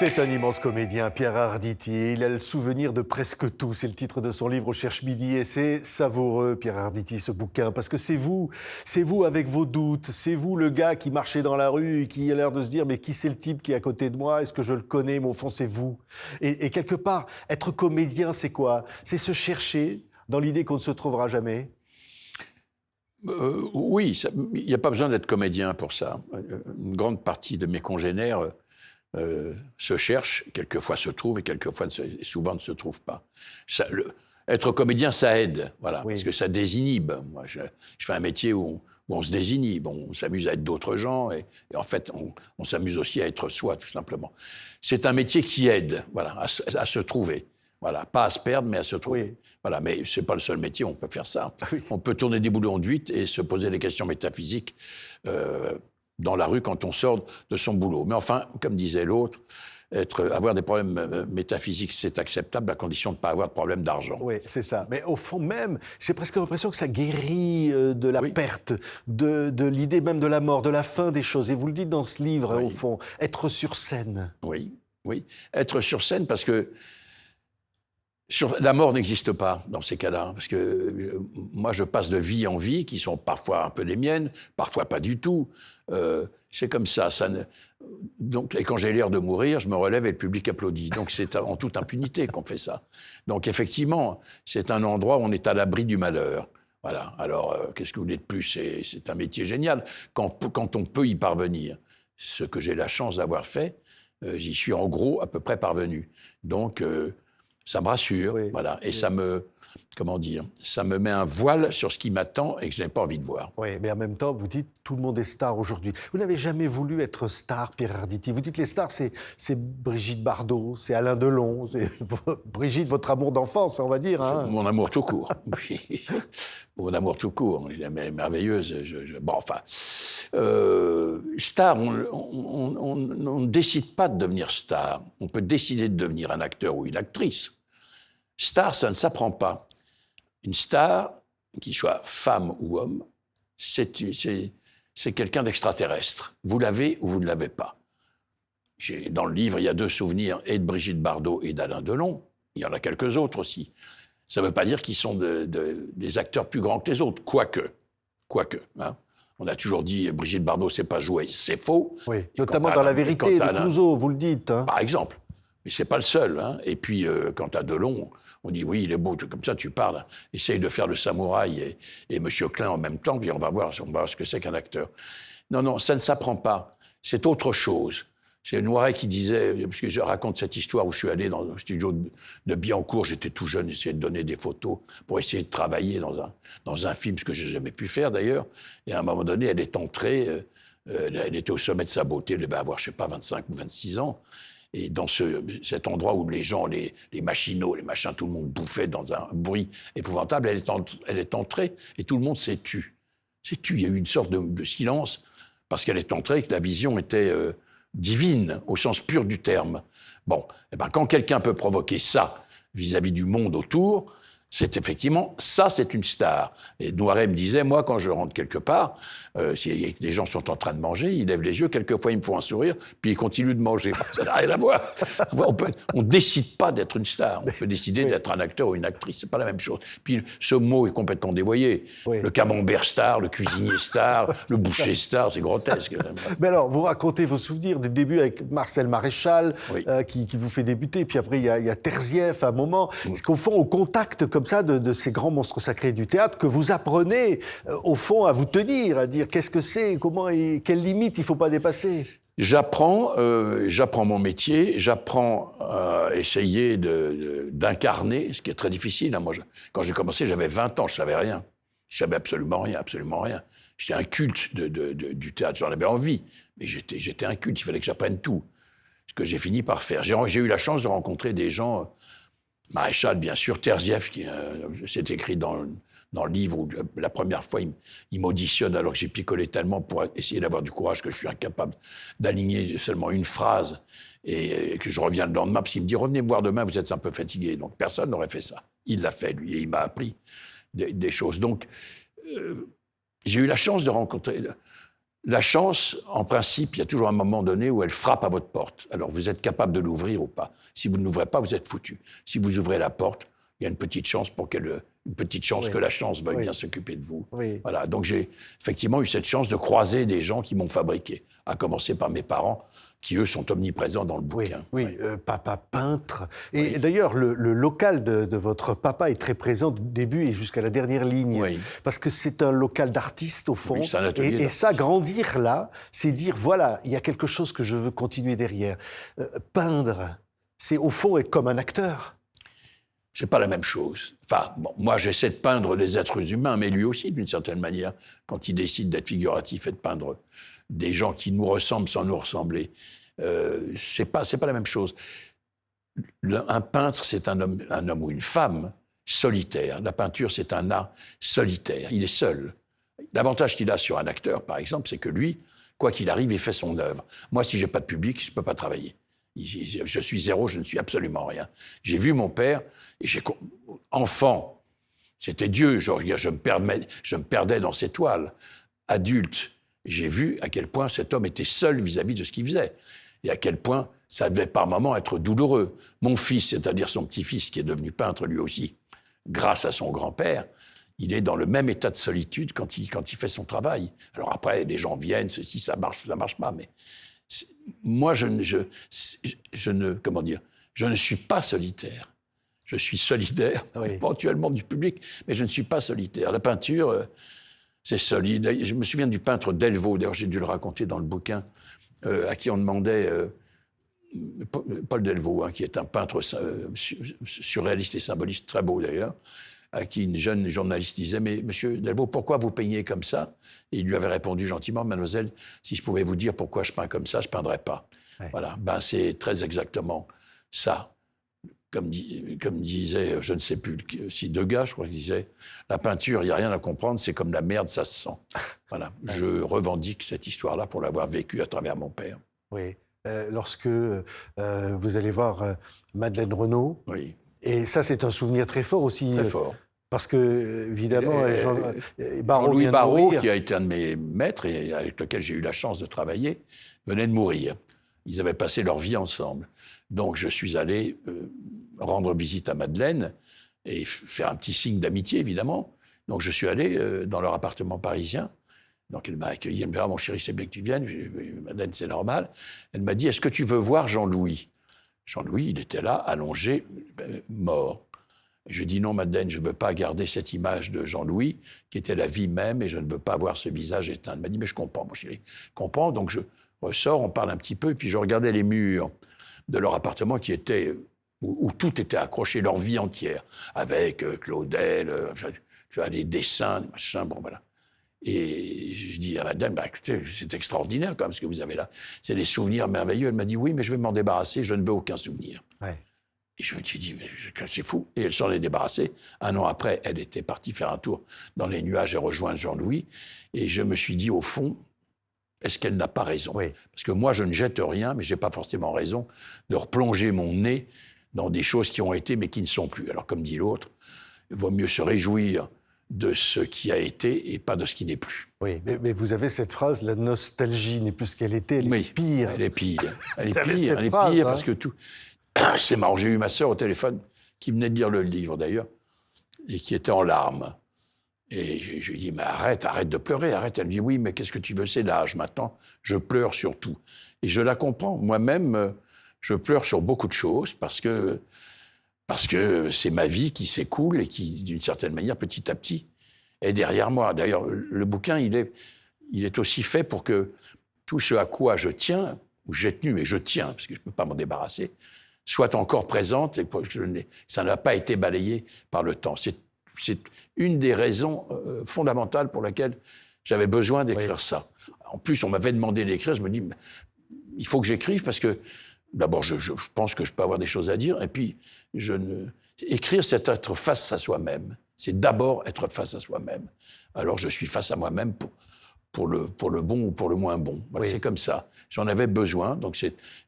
C'est un immense comédien, Pierre Arditi. Il a le souvenir de presque tout. C'est le titre de son livre Au cherche midi et c'est savoureux, Pierre Arditi, ce bouquin, parce que c'est vous avec vos doutes, c'est vous le gars qui marchait dans la rue et qui a l'air de se dire mais qui c'est le type qui est à côté de moi, est-ce que je le connais, mais au fond c'est vous. Et quelque part, être comédien c'est quoi? C'est se chercher dans l'idée qu'on ne se trouvera jamais. Oui, il n'y a pas besoin d'être comédien pour ça. Une grande partie de mes congénères se cherchent, quelquefois se trouvent et quelquefois souvent ne se trouvent pas. Être comédien, ça aide, voilà, Oui. parce que ça désinhibe. Moi, je fais un métier où on se désinhibe, on s'amuse à être d'autres gens et en fait, on s'amuse aussi à être soi, tout simplement. C'est un métier qui aide, voilà, à se trouver. Voilà, pas à se perdre, mais à se trouver. Oui. Voilà, mais c'est pas le seul métier où on peut faire ça. Oui. On peut tourner des boulons d'huître et se poser des questions métaphysiques dans la rue quand on sort de son boulot. Mais enfin, comme disait l'autre, avoir des problèmes métaphysiques, c'est acceptable à condition de ne pas avoir de problème d'argent. Oui, c'est ça. Mais au fond même, j'ai presque l'impression que ça guérit de la perte, de l'idée même de la mort, de la fin des choses. Et vous le dites dans ce livre, au fond, être sur scène. Oui, oui. Être sur scène parce que la mort n'existe pas dans ces cas-là, parce que moi je passe de vie en vie, qui sont parfois un peu les miennes, parfois pas du tout. C'est comme ça. Donc, et quand j'ai l'air de mourir, je me relève et le public applaudit. Donc c'est en toute impunité qu'on fait ça. Donc effectivement, c'est un endroit où on est à l'abri du malheur. Voilà. Alors qu'est-ce que vous voulez de plus? C'est un métier génial quand on peut y parvenir. Ce que j'ai la chance d'avoir fait, j'y suis en gros à peu près parvenu. Donc ça me rassure, voilà, et ça me met un voile sur ce qui m'attend et que je n'ai pas envie de voir. Oui, mais en même temps, vous dites tout le monde est star aujourd'hui. Vous n'avez jamais voulu être star, Pierre Arditi. Vous dites les stars, c'est Brigitte Bardot, c'est Alain Delon, c'est Brigitte, votre amour d'enfance, on va dire. Hein. Mon amour tout court, oui. Mon amour tout court, elle est merveilleuse. Bon, enfin, star, on ne décide pas de devenir star. On peut décider de devenir un acteur ou une actrice. Star, ça ne s'apprend pas. Une star, qu'il soit femme ou homme, c'est quelqu'un d'extraterrestre. Vous l'avez ou vous ne l'avez pas. Dans le livre, il y a 2 souvenirs, et de Brigitte Bardot et d'Alain Delon. Il y en a quelques autres aussi. Ça ne veut pas dire qu'ils sont des acteurs plus grands que les autres, quoique. Hein. On a toujours dit Brigitte Bardot ne sait pas jouer, c'est faux. Oui, notamment dans La Vérité de Clouzot, vous le dites. Hein. Par exemple. Mais ce n'est pas le seul. Hein. Et puis, quant à Delon, on dit oui, il est beau, comme ça tu parles. Essaye de faire le samouraï et Monsieur Klein en même temps, puis on va voir ce que c'est qu'un acteur. Non, ça ne s'apprend pas. C'est autre chose. C'est Noiret qui disait, parce que je raconte cette histoire où je suis allé dans le studio de Biancourt, j'étais tout jeune, j'essayais de donner des photos pour essayer de travailler dans un film, ce que je n'ai jamais pu faire d'ailleurs. Et à un moment donné, elle est entrée, elle était au sommet de sa beauté, elle devait avoir, je ne sais pas, 25 ou 26 ans. Et dans cet endroit où les gens, les machinaux, les machins, tout le monde bouffait dans un bruit épouvantable, elle est entrée et tout le monde s'est tu. Il y a eu une sorte de silence parce qu'elle est entrée et que la vision était divine au sens pur du terme. Bon, et ben quand quelqu'un peut provoquer ça vis-à-vis du monde autour, c'est effectivement, ça c'est une star. Et Noiret me disait, moi quand je rentre quelque part, si les gens sont en train de manger, ils lèvent les yeux, quelquefois ils me font un sourire, puis ils continuent de manger. Ça n'a rien à voir. On ne décide pas d'être une star, on peut décider d'être un acteur ou une actrice, c'est pas la même chose. Puis ce mot est complètement dévoyé. Oui. Le camembert star, le cuisinier star, le boucher star, c'est grotesque. Mais alors, vous racontez vos souvenirs des débuts avec Marcel Maréchal, qui vous fait débuter, puis après il y a Terzieff à un moment. C'est qu'au fond, au contact comme ça de ces grands monstres sacrés du théâtre, que vous apprenez au fond à vous tenir, à dire qu'est-ce que c'est, comment, quelles limites il ne faut pas dépasser. J'apprends mon métier, j'apprends à essayer d'incarner, ce qui est très difficile. Hein. Moi, quand j'ai commencé, j'avais 20 ans, je ne savais rien. Je savais absolument rien. J'étais un culte du théâtre, j'en avais envie, mais j'étais un culte, il fallait que j'apprenne tout. Ce que j'ai fini par faire. J'ai eu la chance de rencontrer des gens, Maréchal, bien sûr, Terzieff, c'est écrit dans le livre où la première fois, il m'auditionne alors que j'ai picolé tellement pour essayer d'avoir du courage que je suis incapable d'aligner seulement une phrase et que je reviens le lendemain parce qu'il me dit « Revenez me voir demain, vous êtes un peu fatigué ». Donc personne n'aurait fait ça. Il l'a fait, lui, et il m'a appris des choses. Donc j'ai eu la chance de rencontrer La chance, en principe, il y a toujours un moment donné où elle frappe à votre porte. Alors, vous êtes capable de l'ouvrir ou pas. Si vous ne l'ouvrez pas, vous êtes foutu. Si vous ouvrez la porte, il y a une petite chance que la chance veuille bien s'occuper de vous. Oui. Voilà. Donc, j'ai effectivement eu cette chance de croiser des gens qui m'ont fabriqué, à commencer par mes parents, qui, eux, sont omniprésents dans le bouquin. Papa peintre. Et d'ailleurs, le local de votre papa est très présent du début et jusqu'à la dernière ligne. Oui. Parce que c'est un local d'artiste, au fond. Oui, c'est un atelier et ça, grandir là, c'est dire, voilà, il y a quelque chose que je veux continuer derrière. Peindre, c'est au fond être comme un acteur. C'est pas la même chose. Enfin, bon, moi, j'essaie de peindre les êtres humains, mais lui aussi, d'une certaine manière, quand il décide d'être figuratif et de peindre des gens qui nous ressemblent sans nous ressembler, c'est pas la même chose. Un peintre, c'est un homme ou une femme solitaire. La peinture, c'est un art solitaire. Il est seul. L'avantage qu'il a sur un acteur, par exemple, c'est que lui, quoi qu'il arrive, il fait son œuvre. Moi, si j'ai pas de public, je peux pas travailler. Je suis zéro, je ne suis absolument rien. J'ai vu mon père, et enfant, c'était Dieu, je me perdais dans ses toiles. Adulte, j'ai vu à quel point cet homme était seul vis-à-vis de ce qu'il faisait, et à quel point ça devait par moments être douloureux. Mon fils, c'est-à-dire son petit-fils, qui est devenu peintre lui aussi, grâce à son grand-père, il est dans le même état de solitude quand il fait son travail. Alors après, les gens viennent, ceci, ça marche pas, mais... Moi, je ne suis pas solitaire. Je suis solidaire, éventuellement du public, mais je ne suis pas solitaire. La peinture, c'est solide. Je me souviens du peintre Delvaux, d'ailleurs j'ai dû le raconter dans le bouquin, à qui on demandait, Paul Delvaux, qui est un peintre surréaliste et symboliste, très beau d'ailleurs, à qui une jeune journaliste disait « Mais monsieur Delvaux, pourquoi vous peignez comme ça ?» Et il lui avait répondu gentiment « Mademoiselle, si je pouvais vous dire pourquoi je peins comme ça, je ne peindrais pas. » Voilà, c'est très exactement ça. Comme disait, je ne sais plus si Degas, je crois qu'il disait « La peinture, il n'y a rien à comprendre, c'est comme la merde, ça se sent. » Voilà, je revendique cette histoire-là pour l'avoir vécue à travers mon père. Oui, lorsque vous allez voir Madeleine Renaud, et ça, c'est un souvenir très fort aussi. Très fort. Parce que, évidemment, Jean-Louis Barrault, qui a été un de mes maîtres et avec lequel j'ai eu la chance de travailler, venait de mourir. Ils avaient passé leur vie ensemble. Donc, je suis allé rendre visite à Madeleine et faire un petit signe d'amitié, évidemment. Donc, je suis allé dans leur appartement parisien. Donc, elle m'a accueilli. Elle me dit « Ah, mon chéri, c'est bien que tu viennes. » Madeleine, c'est normal. Elle m'a dit « Est-ce que tu veux voir Jean-Louis ?» Jean-Louis, il était là, allongé, mort. Je dis non, Madeleine, je ne veux pas garder cette image de Jean-Louis, qui était la vie même, et je ne veux pas voir ce visage éteint. Elle m'a dit, mais je comprends, mon chéri. Je comprends, donc je ressors, on parle un petit peu, et puis je regardais les murs de leur appartement où tout était accroché, leur vie entière, avec Claudel, les dessins, les machins, bon voilà. Et je dis à Madeleine, c'est extraordinaire quand même ce que vous avez là. C'est des souvenirs merveilleux. Elle m'a dit, oui, mais je vais m'en débarrasser, je ne veux aucun souvenir. Et je me suis dit, mais c'est fou. Et elle s'en est débarrassée. Un an après, elle était partie faire un tour dans les nuages et rejoindre Jean-Louis. Et je me suis dit, au fond, est-ce qu'elle n'a pas raison ? Parce que moi, je ne jette rien, mais je n'ai pas forcément raison de replonger mon nez dans des choses qui ont été, mais qui ne sont plus. Alors, comme dit l'autre, il vaut mieux se réjouir de ce qui a été et pas de ce qui n'est plus. Oui, mais vous avez cette phrase, la nostalgie n'est plus ce qu'elle était, elle est pire. Elle est pire. Elle est pire, parce que tout... C'est marrant, j'ai eu ma sœur au téléphone, qui venait de lire le livre d'ailleurs, et qui était en larmes. Et je lui dis, mais arrête de pleurer, arrête. Elle me dit, oui, mais qu'est-ce que tu veux, c'est l'âge maintenant, je pleure sur tout. Et je la comprends. Moi-même, je pleure sur beaucoup de choses, parce que c'est ma vie qui s'écoule et qui, d'une certaine manière, petit à petit, est derrière moi. D'ailleurs, le bouquin, il est aussi fait pour que tout ce à quoi je tiens, ou j'ai tenu, et je tiens, parce que je ne peux pas m'en débarrasser, soit encore présente et que ça n'a pas été balayé par le temps. C'est une des raisons fondamentales pour laquelle j'avais besoin d'écrire ça. En plus, on m'avait demandé d'écrire, je me dis, il faut que j'écrive parce que, d'abord, je pense que je peux avoir des choses à dire, et puis, écrire, c'est être face à soi-même. C'est d'abord être face à soi-même. Alors, je suis face à moi-même pour le bon ou pour le moins bon. Voilà, c'est comme ça. J'en avais besoin, donc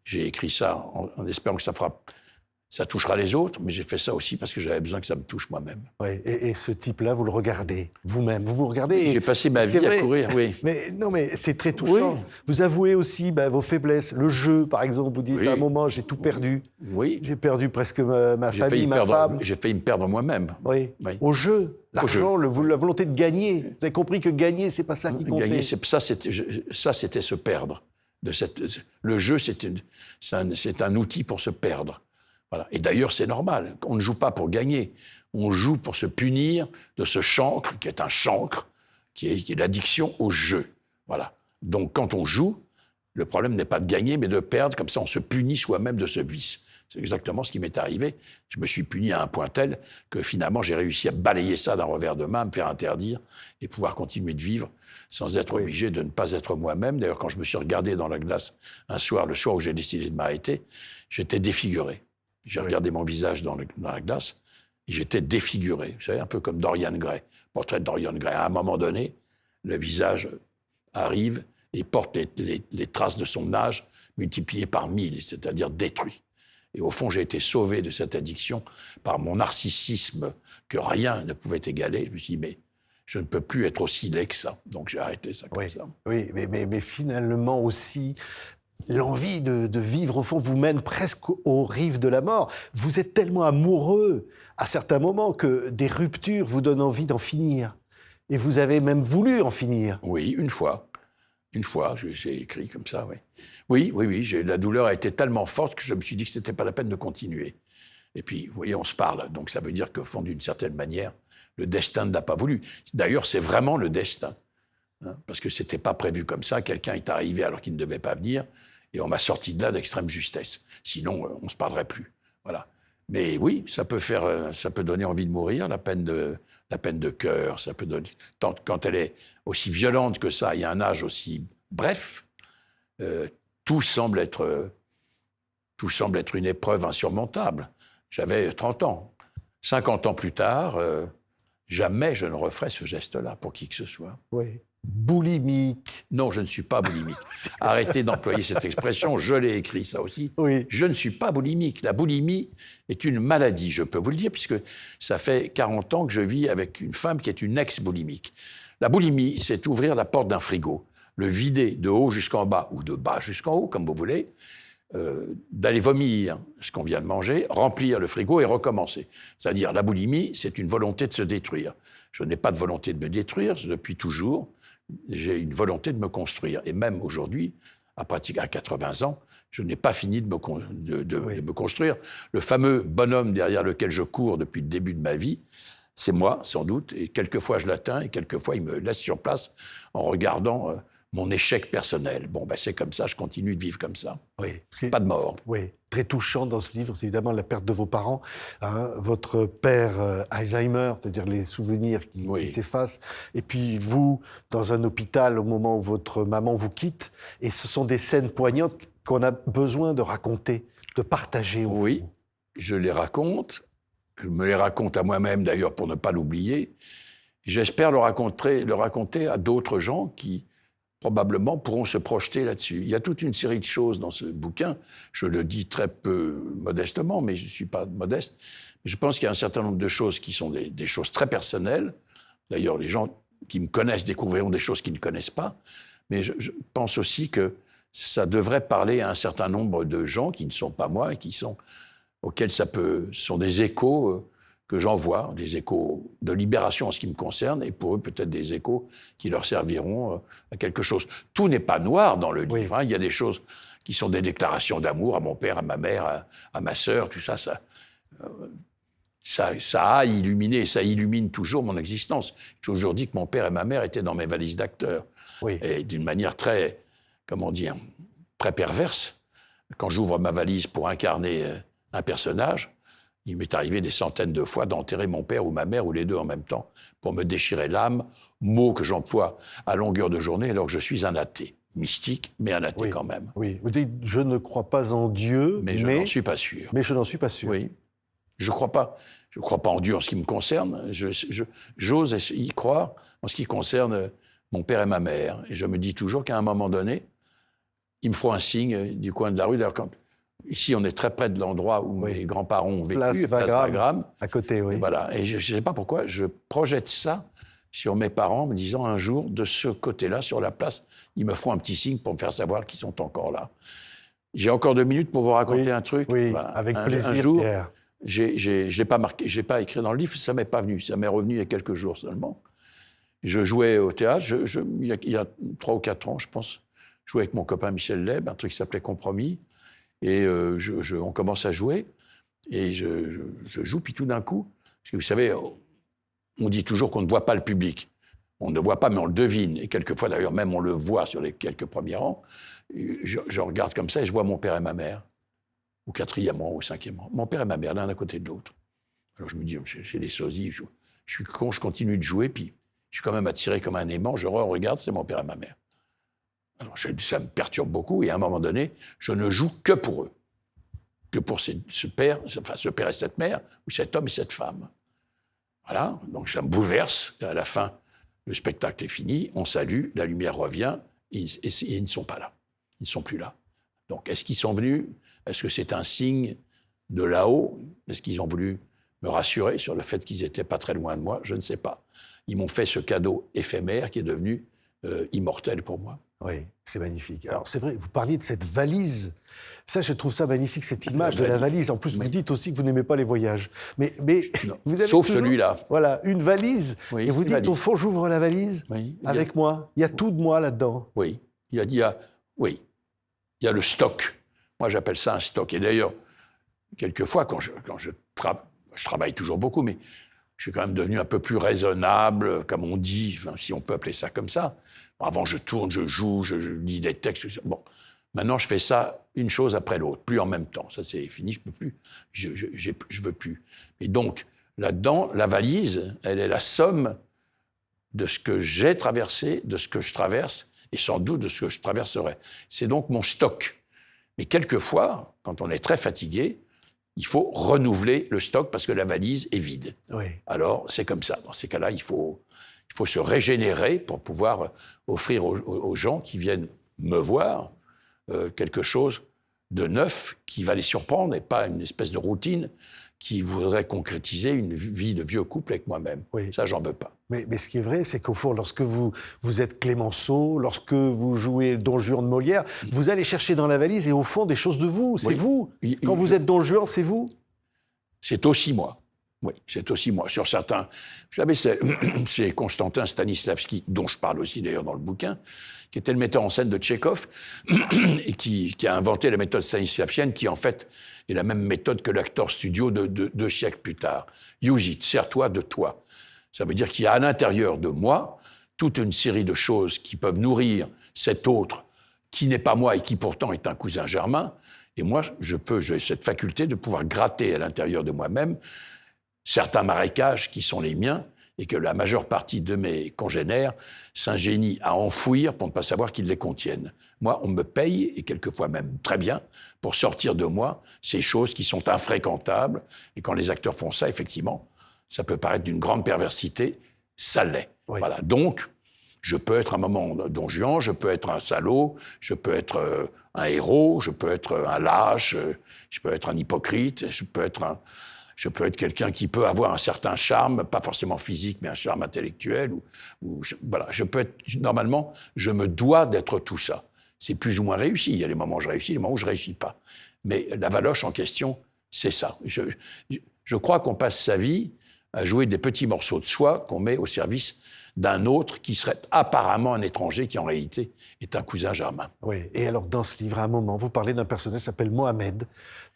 j'ai écrit ça en espérant que ça Ça touchera les autres, mais j'ai fait ça aussi parce que j'avais besoin que ça me touche moi-même. Oui, et ce type-là, vous le regardez vous-même, vous regardez. J'ai passé ma vie à courir, oui. Mais non, mais c'est très touchant. Oui. Vous avouez aussi vos faiblesses. Le jeu, par exemple, vous dites Oui. à un moment, j'ai tout perdu. Oui. J'ai perdu presque ma famille, ma femme. J'ai failli me perdre moi-même. Oui. Oui. Au jeu, l'argent, la volonté de gagner. Vous avez compris que gagner, c'est pas ça qui comptait. Gagner, ça, c'était se perdre. Le jeu, c'est un outil pour se perdre. Voilà. Et d'ailleurs, c'est normal. On ne joue pas pour gagner. On joue pour se punir de ce chancre, qui est un chancre, qui est l'addiction au jeu. Voilà. Donc, quand on joue, le problème n'est pas de gagner, mais de perdre. Comme ça, on se punit soi-même de ce vice. C'est exactement ce qui m'est arrivé. Je me suis puni à un point tel que finalement, j'ai réussi à balayer ça d'un revers de main, à me faire interdire et pouvoir continuer de vivre sans être obligé de ne pas être moi-même. D'ailleurs, quand je me suis regardé dans la glace un soir, le soir où j'ai décidé de m'arrêter, j'étais défiguré. J'ai regardé mon visage dans la glace et j'étais défiguré. Vous savez, un peu comme Dorian Gray. Portrait de Dorian Gray. À un moment donné, le visage arrive et porte les traces de son âge multipliées par 1000, c'est-à-dire détruit. Et au fond, j'ai été sauvé de cette addiction par mon narcissisme que rien ne pouvait égaler. Je me suis dit, mais je ne peux plus être aussi laid que ça. Donc j'ai arrêté ça comme ça. Oui, mais finalement aussi, l'envie de vivre, au fond, vous mène presque aux rives de la mort. Vous êtes tellement amoureux à certains moments que des ruptures vous donnent envie d'en finir. Et vous avez même voulu en finir. Oui, une fois. Une fois, j'ai écrit comme ça, oui. Oui, la douleur a été tellement forte que je me suis dit que ce n'était pas la peine de continuer. Et puis, vous voyez, on se parle. Donc ça veut dire qu'au fond, d'une certaine manière, le destin ne l'a pas voulu. D'ailleurs, c'est vraiment le destin. Hein, parce que ce n'était pas prévu comme ça. Quelqu'un est arrivé alors qu'il ne devait pas venir. Et on m'a sorti de là d'extrême justesse. Sinon, on ne se parlerait plus. Voilà. Mais oui, ça peut donner envie de mourir, la peine de cœur. Ça peut donner, quand elle est aussi violente que ça, il y a un âge aussi bref, tout semble être une épreuve insurmontable. J'avais 30 ans. 50 ans plus tard, jamais je ne referai ce geste-là pour qui que ce soit. Oui. Boulimique. Non, je ne suis pas boulimique. Arrêtez d'employer cette expression, je l'ai écrit ça aussi. Oui. Je ne suis pas boulimique. La boulimie est une maladie, je peux vous le dire, puisque ça fait 40 ans que je vis avec une femme qui est une ex-boulimique. La boulimie, c'est ouvrir la porte d'un frigo, le vider de haut jusqu'en bas, ou de bas jusqu'en haut, comme vous voulez, d'aller vomir ce qu'on vient de manger, remplir le frigo et recommencer. C'est-à-dire, la boulimie, c'est une volonté de se détruire. Je n'ai pas de volonté de me détruire, depuis toujours. J'ai une volonté de me construire. Et même aujourd'hui, à 80 ans, je n'ai pas fini de me construire. Le fameux bonhomme derrière lequel je cours depuis le début de ma vie, c'est moi, sans doute. Et quelquefois, je l'atteins et quelquefois, il me laisse sur place en regardant mon échec personnel. Bon, ben, c'est comme ça, je continue de vivre comme ça. Oui. Pas de mort. Oui. Très touchant dans ce livre, c'est évidemment la perte de vos parents. Hein, votre père Alzheimer, c'est-à-dire les souvenirs qui s'effacent. Et puis vous, dans un hôpital, au moment où votre maman vous quitte. Et ce sont des scènes poignantes qu'on a besoin de raconter, de partager. Oui, je les raconte. Je me les raconte à moi-même, d'ailleurs, pour ne pas l'oublier. J'espère le raconter à d'autres gens qui, probablement, pourront se projeter là-dessus. Il y a toute une série de choses dans ce bouquin. Je le dis très peu modestement, mais je ne suis pas modeste. Mais je pense qu'il y a un certain nombre de choses qui sont des choses très personnelles. D'ailleurs, les gens qui me connaissent découvriront des choses qu'ils ne connaissent pas. Mais je pense aussi que ça devrait parler à un certain nombre de gens qui ne sont pas moi et auxquels sont des échos que j'envoie, des échos de libération en ce qui me concerne, et pour eux peut-être des échos qui leur serviront à quelque chose. Tout n'est pas noir dans le livre. Hein. Il y a des choses qui sont des déclarations d'amour à mon père, à ma mère, à ma sœur, tout ça, ça a illuminé, et ça illumine toujours mon existence. J'ai toujours dit que mon père et ma mère étaient dans mes valises d'acteurs. Oui. Et d'une manière très, très perverse. Quand j'ouvre ma valise pour incarner un personnage, il m'est arrivé des centaines de fois d'enterrer mon père ou ma mère, ou les deux en même temps, pour me déchirer l'âme, mot que j'emploie à longueur de journée alors que je suis un athée. Mystique, mais un athée quand même. Oui, vous dites « je ne crois pas en Dieu », mais je n'en suis pas sûr. Mais je n'en suis pas sûr. Oui, je ne crois pas. Je ne crois pas en Dieu en ce qui me concerne. J'ose y croire en ce qui concerne mon père et ma mère. Et je me dis toujours qu'à un moment donné, ils me feront un signe du coin de la rue. D'ailleurs, ici, on est très près de l'endroit où mes grands-parents ont vécu, Place Wagram, à côté, oui. Et voilà. Et je ne sais pas pourquoi, je projette ça sur mes parents, en me disant un jour, de ce côté-là, sur la place, ils me feront un petit signe pour me faire savoir qu'ils sont encore là. J'ai encore 2 minutes pour vous raconter un truc. Oui, voilà. avec plaisir, un jour, Pierre. je l'ai pas marqué, je l'ai pas écrit dans le livre, ça m'est pas venu, ça m'est revenu il y a quelques jours seulement. Je jouais au théâtre, il y a 3 ou 4 ans, je pense. Je jouais avec mon copain Michel Leb, un truc qui s'appelait Compromis. Et on commence à jouer, et je joue, puis tout d'un coup, parce que vous savez, on dit toujours qu'on ne voit pas le public. On ne voit pas, mais on le devine. Et quelquefois, d'ailleurs, même on le voit sur les quelques premiers rangs. Je regarde comme ça et je vois mon père et ma mère, au 4e rang, au 5e rang. Mon père et ma mère, l'un à côté de l'autre. Alors je me dis, j'ai des sosies, je suis con, je continue de jouer, puis je suis quand même attiré comme un aimant, je regarde, c'est mon père et ma mère. Alors ça me perturbe beaucoup, et à un moment donné, je ne joue que pour eux. Que pour ce père et cette mère, ou cet homme et cette femme. Voilà, donc ça me bouleverse. À la fin, le spectacle est fini, on salue, la lumière revient, et ils ne sont pas là. Ils ne sont plus là. Donc, est-ce qu'ils sont venus? Est-ce que c'est un signe de là-haut? Est-ce qu'ils ont voulu me rassurer sur le fait qu'ils n'étaient pas très loin de moi? Je ne sais pas. Ils m'ont fait ce cadeau éphémère qui est devenu immortel pour moi. Oui, c'est magnifique. Alors, c'est vrai, vous parliez de cette valise. Ça, je trouve ça magnifique, cette image de la valise. En plus, vous dites aussi que vous n'aimez pas les voyages. Mais vous avez sauf toujours, celui-là. Voilà, une valise. Oui, et vous dites, valise. au fond, j'ouvre la valise avec moi. Il y a tout de moi là-dedans. Oui, il y a le stock. Moi, j'appelle ça un stock. Et d'ailleurs, quelquefois, quand je travaille toujours beaucoup, mais je suis quand même devenu un peu plus raisonnable, comme on dit, enfin, si on peut appeler ça comme ça. Avant, je tourne, je joue, je lis des textes. Bon, maintenant, je fais ça une chose après l'autre, plus en même temps. Ça, c'est fini, je peux plus. Je veux plus. Et donc, là-dedans, la valise, elle est la somme de ce que j'ai traversé, de ce que je traverse, et sans doute de ce que je traverserai. C'est donc mon stock. Mais quelquefois, quand on est très fatigué, il faut renouveler le stock parce que la valise est vide. Oui. Alors, c'est comme ça. Dans ces cas-là, il faut se régénérer pour pouvoir offrir aux gens qui viennent me voir quelque chose de neuf qui va les surprendre et pas une espèce de routine qui voudrait concrétiser une vie de vieux couple avec moi-même. Oui. Ça, j'en veux pas. Mais ce qui est vrai, c'est qu'au fond, lorsque vous êtes Clémenceau, lorsque vous jouez Don Juan de Molière, vous allez chercher dans la valise et au fond des choses de vous. C'est vous. Quand vous êtes Don Juan, c'est vous. C'est aussi moi. Oui, c'est aussi moi. Sur certains... Vous savez, c'est Constantin Stanislavski, dont je parle aussi d'ailleurs dans le bouquin, qui était le metteur en scène de Tchekhov et qui a inventé la méthode stanislavskienne, qui en fait est la même méthode que l'acteur studio de 2 siècles plus tard. Use it, sers-toi de toi. Ça veut dire qu'il y a à l'intérieur de moi toute une série de choses qui peuvent nourrir cet autre qui n'est pas moi et qui pourtant est un cousin germain. Et moi, j'ai cette faculté de pouvoir gratter à l'intérieur de moi-même certains marécages qui sont les miens et que la majeure partie de mes congénères s'ingénient à enfouir pour ne pas savoir qu'ils les contiennent. Moi, on me paye, et quelquefois même très bien, pour sortir de moi ces choses qui sont infréquentables. Et quand les acteurs font ça, effectivement, ça peut paraître d'une grande perversité, ça l'est. Oui. Voilà. Donc, je peux être un moment Don Juan, je peux être un salaud, je peux être un héros, je peux être un lâche, je peux être un hypocrite, je peux être quelqu'un qui peut avoir un certain charme, pas forcément physique, mais un charme intellectuel. Voilà, normalement, je me dois d'être tout ça. C'est plus ou moins réussi. Il y a des moments où je réussis, des moments où je ne réussis pas. Mais la Valoche en question, c'est ça. Je crois qu'on passe sa vie à jouer des petits morceaux de soi qu'on met au service d'un autre qui serait apparemment un étranger, qui en réalité est un cousin germain. Oui, et alors dans ce livre, à un moment, vous parlez d'un personnage qui s'appelle Mohamed,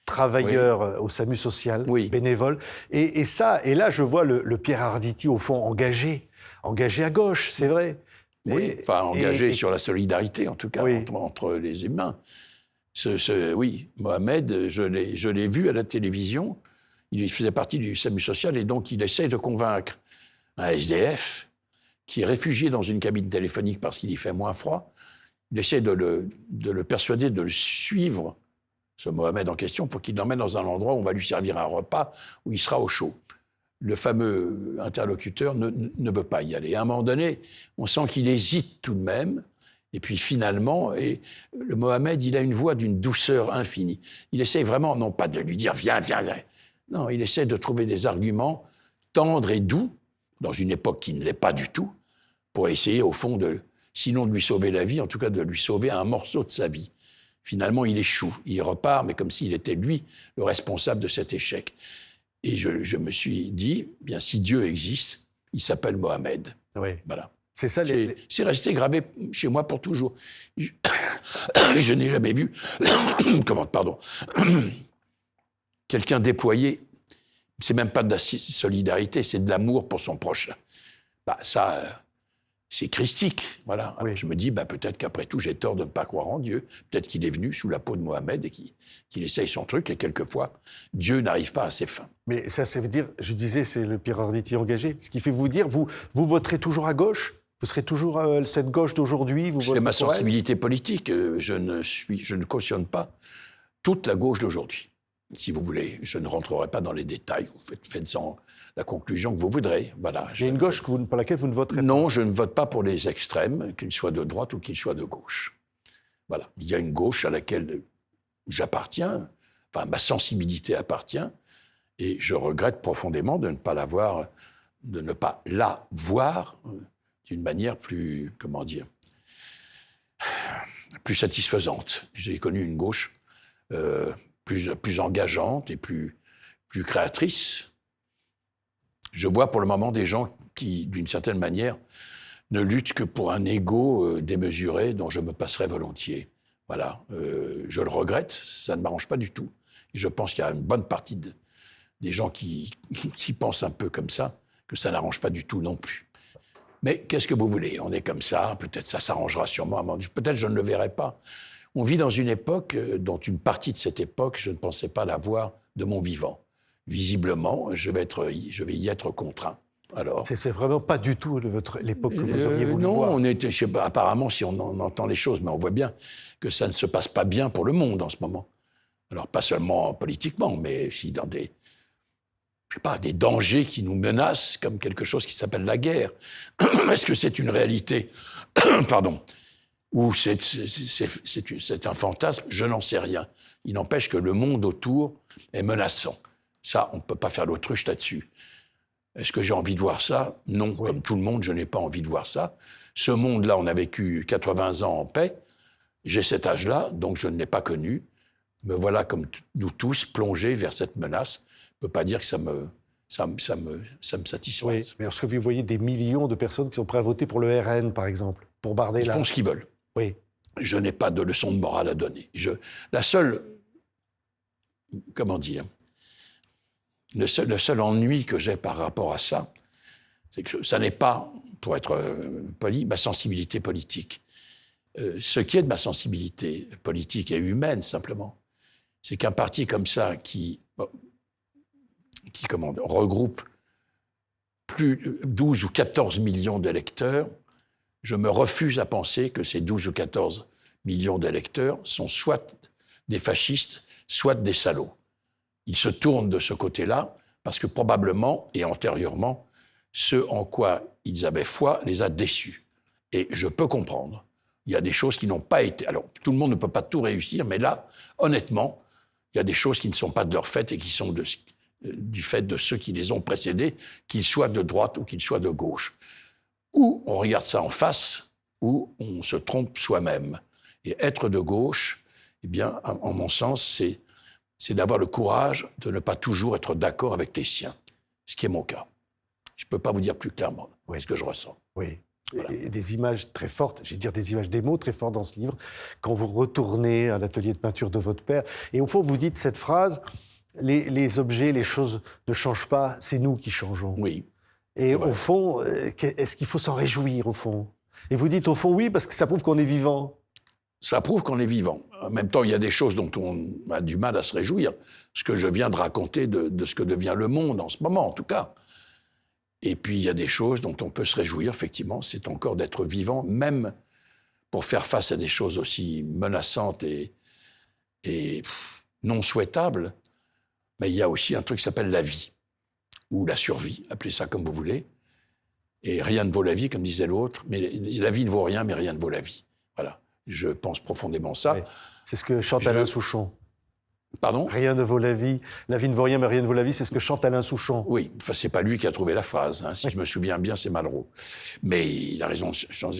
travailleur au SAMU social, bénévole. Et là, je vois le Pierre Arditi, au fond, engagé à gauche, c'est vrai. Oui, engagé sur la solidarité, en tout cas, entre les humains. Oui, Mohamed, je l'ai vu à la télévision, il faisait partie du SAMU social, et donc il essaie de convaincre un SDF qui est réfugié dans une cabine téléphonique parce qu'il y fait moins froid. Il essaie de le persuader de le suivre, ce Mohamed en question, pour qu'il l'emmène dans un endroit où on va lui servir un repas, où il sera au chaud. Le fameux interlocuteur ne veut pas y aller. À un moment donné, on sent qu'il hésite tout de même, Et puis finalement, le Mohamed, il a une voix d'une douceur infinie. Il essaie vraiment, non pas de lui dire « viens, viens, viens ». Non, il essaie de trouver des arguments tendres et doux, dans une époque qui ne l'est pas du tout, pour essayer, au fond, sinon de lui sauver la vie, en tout cas de lui sauver un morceau de sa vie. Finalement, il échoue. Il repart, mais comme s'il était, lui, le responsable de cet échec. Et je me suis dit, bien, si Dieu existe, il s'appelle Mohamed. Oui. Voilà. C'est ça. C'est resté gravé chez moi pour toujours. Je n'ai jamais vu quelqu'un déployer, c'est même pas de la solidarité, c'est de l'amour pour son prochain. Ça, c'est christique, voilà. Oui. Alors, je me dis, peut-être qu'après tout, j'ai tort de ne pas croire en Dieu. Peut-être qu'il est venu sous la peau de Mohamed et qu'il essaye son truc, et quelquefois, Dieu n'arrive pas à ses fins. Mais ça veut dire, je disais, c'est le Pierre Arditi engagé. Ce qui fait vous dire, vous voterez toujours à gauche? Vous serez toujours cette gauche d'aujourd'hui? C'est ma sensibilité politique. Je ne cautionne pas toute la gauche d'aujourd'hui. Si vous voulez, je ne rentrerai pas dans les détails. Vous faites-en la conclusion que vous voudrez. Voilà. Il y a une gauche pour laquelle vous ne voterez pas? Non, je ne vote pas pour les extrêmes, qu'ils soient de droite ou qu'ils soient de gauche. Voilà. Il y a une gauche à laquelle j'appartiens, enfin ma sensibilité appartient, et je regrette profondément de ne pas la voir d'une manière plus, plus satisfaisante. J'ai connu une gauche plus engageante et plus créatrice. Je vois pour le moment des gens qui, d'une certaine manière, ne luttent que pour un ego démesuré dont je me passerais volontiers. Voilà, je le regrette, ça ne m'arrange pas du tout. Et je pense qu'il y a une bonne partie des gens qui pensent un peu comme ça, que ça n'arrange pas du tout non plus. Mais qu'est-ce que vous voulez? On est comme ça, peut-être ça s'arrangera sûrement, peut-être je ne le verrai pas. On vit dans une époque dont une partie de cette époque, je ne pensais pas la voir de mon vivant. Visiblement, je vais y être contraint. Alors, c'est vraiment pas du tout l'époque que vous auriez voulu voir. Non, je sais pas, apparemment, si on entend les choses, mais on voit bien que ça ne se passe pas bien pour le monde en ce moment. Alors, pas seulement politiquement, mais aussi dans des dangers qui nous menacent, comme quelque chose qui s'appelle la guerre. Est-ce que c'est une réalité Pardon. Ou c'est un fantasme? Je n'en sais rien. Il n'empêche que le monde autour est menaçant. Ça, on ne peut pas faire l'autruche là-dessus. Est-ce que j'ai envie de voir ça? Non. Oui. Comme tout le monde, je n'ai pas envie de voir ça. Ce monde-là, on a vécu 80 ans en paix. J'ai cet âge-là, donc je ne l'ai pas connu. Me voilà, comme nous tous, plongés vers cette menace. Je ne peux pas dire que ça me satisfasse. Oui, mais lorsque vous voyez des millions de personnes qui sont prêtes à voter pour le RN, par exemple, pour Bardella... Ils font ce qu'ils veulent. Oui. Je n'ai pas de leçon de morale à donner. La seule... Comment dire? Le seul ennui que j'ai par rapport à ça, c'est que ça n'est pas, pour être poli, ma sensibilité politique. Ce qui est de ma sensibilité politique et humaine, simplement, c'est qu'un parti comme ça qui regroupe plus de 12 ou 14 millions d'électeurs, je me refuse à penser que ces 12 ou 14 millions d'électeurs sont soit des fascistes, soit des salauds. Ils se tournent de ce côté-là parce que probablement et antérieurement, ce en quoi ils avaient foi les a déçus. Et je peux comprendre. Il y a des choses qui n'ont pas été... Alors, tout le monde ne peut pas tout réussir, mais là, honnêtement, il y a des choses qui ne sont pas de leur fait et qui sont du fait de ceux qui les ont précédés, qu'ils soient de droite ou qu'ils soient de gauche. Ou on regarde ça en face, ou on se trompe soi-même. Et être de gauche, eh bien, en mon sens, c'est d'avoir le courage de ne pas toujours être d'accord avec les siens, ce qui est mon cas. Je ne peux pas vous dire plus clairement ce que je ressens. Oui. Voilà. Et des images très fortes, des mots très forts dans ce livre, quand vous retournez à l'atelier de peinture de votre père. Et au fond, vous dites cette phrase, les objets, les choses ne changent pas, c'est nous qui changeons. Oui. Et au fond, est-ce qu'il faut s'en réjouir, au fond? Et vous dites, au fond, oui, parce que ça prouve qu'on est vivant. Ça prouve qu'on est vivant. En même temps, il y a des choses dont on a du mal à se réjouir. Ce que je viens de raconter de ce que devient le monde en ce moment, en tout cas. Et puis, il y a des choses dont on peut se réjouir, effectivement. C'est encore d'être vivant, même pour faire face à des choses aussi menaçantes et non souhaitables. Mais il y a aussi un truc qui s'appelle la vie, ou la survie, appelez ça comme vous voulez. Et rien ne vaut la vie, comme disait l'autre. Mais la vie ne vaut rien, mais rien ne vaut la vie. Voilà. Je pense profondément ça. Oui. C'est ce que chante Alain Souchon. Pardon ? Rien ne vaut la vie ne vaut rien, mais rien ne vaut la vie, c'est ce que chante Alain Souchon. Oui, enfin, c'est pas lui qui a trouvé la phrase. Hein. Si je me souviens bien, c'est Malraux. Mais il a raison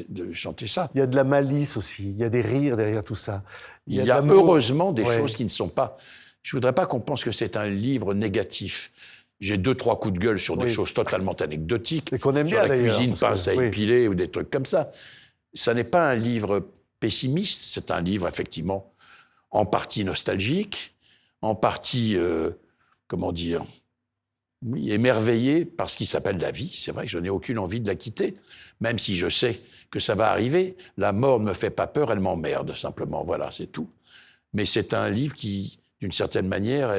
de chanter ça. Il y a de la malice aussi, il y a des rires derrière tout ça. Il y a heureusement des choses qui ne sont pas... Je voudrais pas qu'on pense que c'est un livre négatif. J'ai 2-3 coups de gueule sur des choses totalement anecdotiques. Et qu'on aime sur bien, la d'ailleurs, cuisine, pince à épiler ou des trucs comme ça. Ça n'est pas un livre pessimiste, c'est un livre, effectivement, en partie nostalgique, en partie, comment dire, oui, émerveillé par ce qui s'appelle la vie. C'est vrai que je n'ai aucune envie de la quitter, même si je sais que ça va arriver. La mort ne me fait pas peur, elle m'emmerde, simplement. Voilà, c'est tout. Mais c'est un livre qui, d'une certaine manière,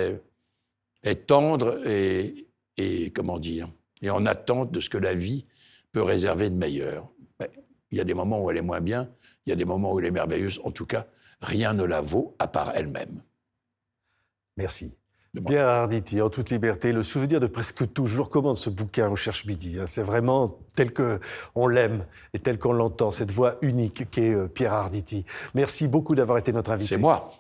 est tendre et comment dire, et en attente de ce que la vie peut réserver de meilleur. Il y a des moments où elle est moins bien, il y a des moments où elle est merveilleuse. En tout cas, rien ne la vaut à part elle-même. Merci. Pierre Arditi, en toute liberté, le souvenir de presque tout. Je vous recommande ce bouquin au Cherche Midi. C'est vraiment tel qu'on l'aime et tel qu'on l'entend, cette voix unique qu'est Pierre Arditi. Merci beaucoup d'avoir été notre invité. C'est moi.